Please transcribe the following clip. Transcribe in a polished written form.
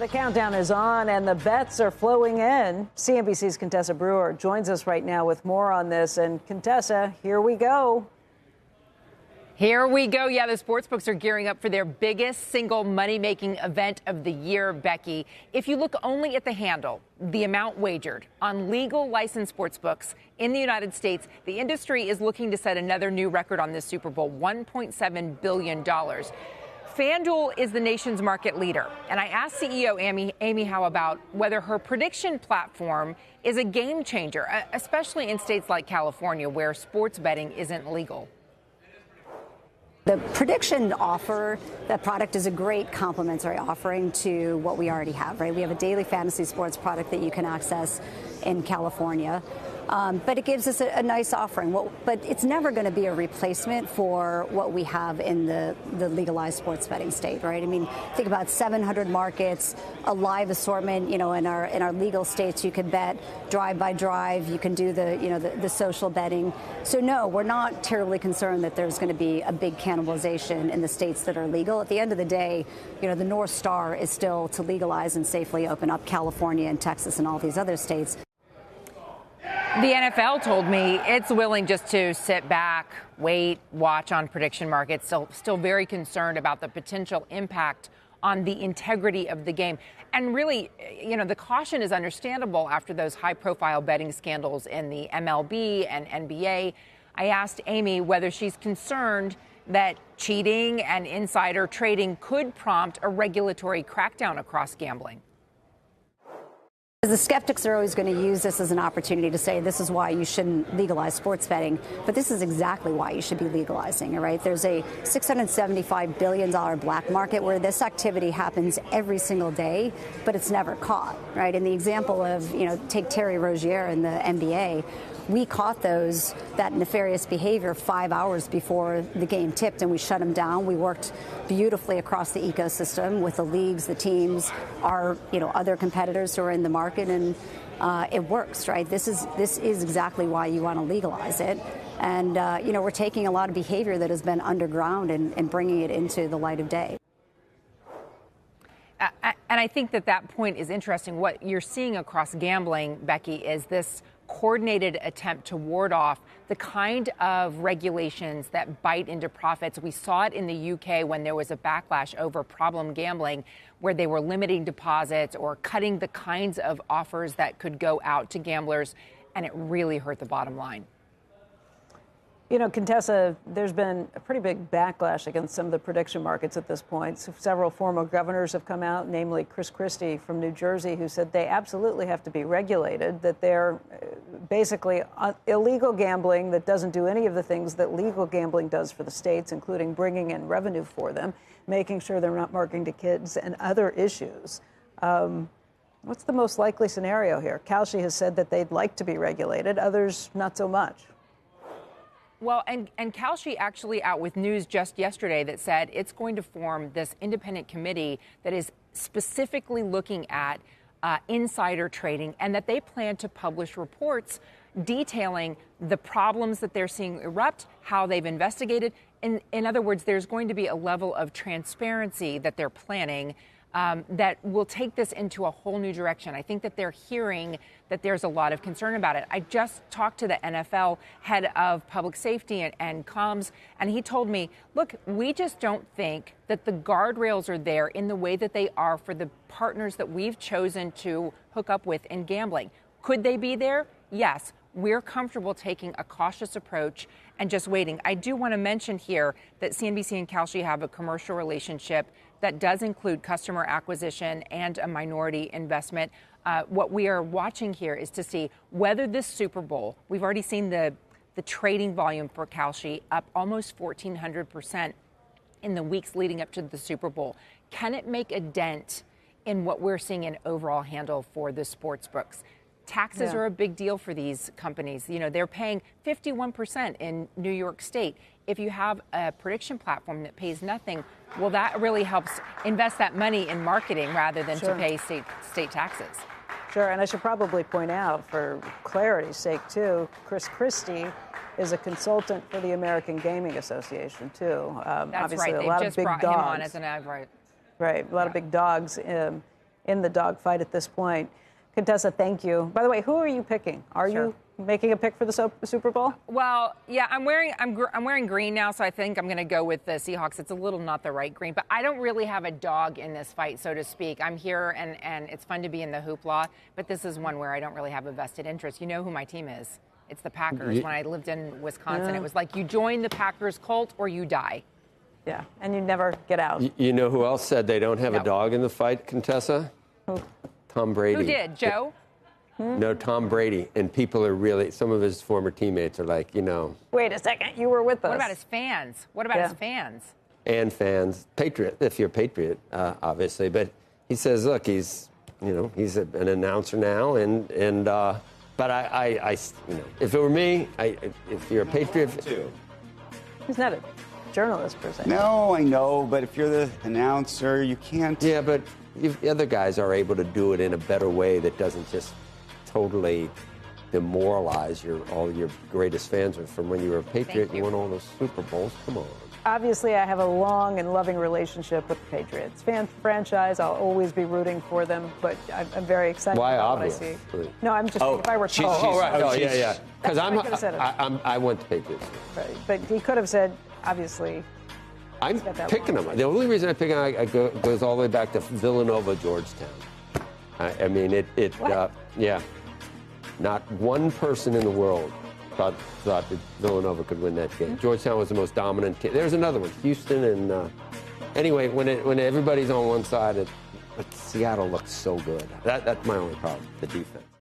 The countdown is on and the bets are flowing in. CNBC's Contessa Brewer joins us right now with more on this. And Contessa, here we go. Here we go. Yeah, the sportsbooks are gearing up for their biggest single money-making event of the year, Becky. If you look only at the handle, the amount wagered on legal licensed sportsbooks in the United States, the industry is looking to set another new record on this Super Bowl, $1.7 billion. FanDuel is the nation's market leader, and I asked CEO Amy Howe about whether her prediction platform is a game changer, especially in states like California, where sports betting isn't legal. The prediction offer, that product is a great complementary offering to what we already have, right? We have a daily fantasy sports product that you can access in California. But it gives us a nice offering. But it's never going to be a replacement for what we have in the legalized sports betting state, right? I mean, think about 700 markets, a live assortment. You know, in our legal states, you can bet drive by drive. You can do the social betting. So no, we're not terribly concerned that there's going to be a big cannibalization in the states that are legal. At the end of the day, you know, the North Star is still to legalize and safely open up California and Texas and all these other states. The NFL told me it's willing just to sit back, wait, watch on prediction markets, still very concerned about the potential impact on the integrity of the game. And really, you know, the caution is understandable after those high-profile betting scandals in the MLB and NBA. I asked Amy whether she's concerned that cheating and insider trading could prompt a regulatory crackdown across gambling. The skeptics are always going to use this as an opportunity to say this is why you shouldn't legalize sports betting, but this is exactly why you should be legalizing, all right? There's a $675 billion black market where this activity happens every single day, but it's never caught, right? In the example of, you know, take Terry Rozier in the NBA, we caught that nefarious behavior 5 hours before the game tipped, and we shut them down. We worked beautifully across the ecosystem with the leagues, the teams, our, you know, other competitors who are in the market, and it works, right? This is exactly why you want to legalize it. And, you know, we're taking a lot of behavior that has been underground and bringing it into the light of day. And I think that point is interesting. What you're seeing across gambling, Becky, is this coordinated attempt to ward off the kind of regulations that bite into profits. We saw it in the UK when there was a backlash over problem gambling, where they were limiting deposits or cutting the kinds of offers that could go out to gamblers, and it really hurt the bottom line. You know, Contessa, there's been a pretty big backlash against some of the prediction markets at this point. So several former governors have come out, namely Chris Christie from New Jersey, who said they absolutely have to be regulated, that they're basically illegal gambling that doesn't do any of the things that legal gambling does for the states, including bringing in revenue for them, making sure they're not marketing to kids and other issues. What's the most likely scenario here? Kalshi has said that they'd like to be regulated, others not so much. Well, and Kalshi actually out with news just yesterday that said it's going to form this independent committee that is specifically looking at insider trading, and that they plan to publish reports detailing the problems that they're seeing erupt, how they've investigated. In other words, there's going to be a level of transparency that they're planning that will take this into a whole new direction. I think that they're hearing that there's a lot of concern about it. I just talked to the NFL head of public safety and comms, and he told me, look, we just don't think that the guardrails are there in the way that they are for the partners that we've chosen to hook up with in gambling. Could they be there? Yes. We're comfortable taking a cautious approach and just waiting. I do want to mention here that CNBC and Kalshi have a commercial relationship that does include customer acquisition and a minority investment. What we are watching here is to see whether this Super Bowl, we've already seen the trading volume for Kalshi up almost 1,400% in the weeks leading up to the Super Bowl. Can it make a dent in what we're seeing in overall handle for the sports books? Taxes are a big deal for these companies. You know, they're paying 51% in New York State. If you have a prediction platform that pays nothing, well, that really helps invest that money in marketing rather than to pay state taxes. Sure, and I should probably point out, for clarity's sake, too, Chris Christie is a consultant for the American Gaming Association, too. That's obviously right. A lot just of big brought dogs. him on as an advocate. Right, a lot of big dogs in the dogfight at this point. Contessa, thank you. By the way, who are you picking? Are you making a pick for the Super Bowl? Well, yeah, I'm wearing green now, so I think I'm going to go with the Seahawks. It's a little not the right green, but I don't really have a dog in this fight, so to speak. I'm here, and it's fun to be in the hoopla, but this is one where I don't really have a vested interest. You know who my team is? It's the Packers. When I lived in Wisconsin, it was like you join the Packers cult or you die. Yeah, and you never get out. You know who else said they don't have a dog in the fight, Contessa? Who? Tom Brady. Who did, Joe? No, Tom Brady. And people are really, some of his former teammates are like, you know. Wait a second, you were with us. What about his fans? What about his fans? And fans. Patriot, if you're a Patriot, obviously. But he says, look, he's an announcer now. But I if it were me, if you're a Patriot. He's not a journalist, per se. No, I know. But if you're the announcer, you can't. Yeah, but the other guys are able to do it in a better way that doesn't just totally demoralize all your greatest fans from when you were a Patriot and you won all those Super Bowls. Come on. Obviously, I have a long and loving relationship with the Patriots. Franchise, I'll always be rooting for them, but I'm very excited about what I see. No, I'm just, if I were yeah. Because I went to Patriots. Right. But he could have said, obviously, I'm picking them. The only reason I pick them goes all the way back to Villanova, Georgetown. I mean, yeah. Not one person in the world thought that Villanova could win that game. Georgetown was the most dominant team. There's another one, Houston, and anyway, when everybody's on one side, Seattle looks so good. That's my only problem, the defense.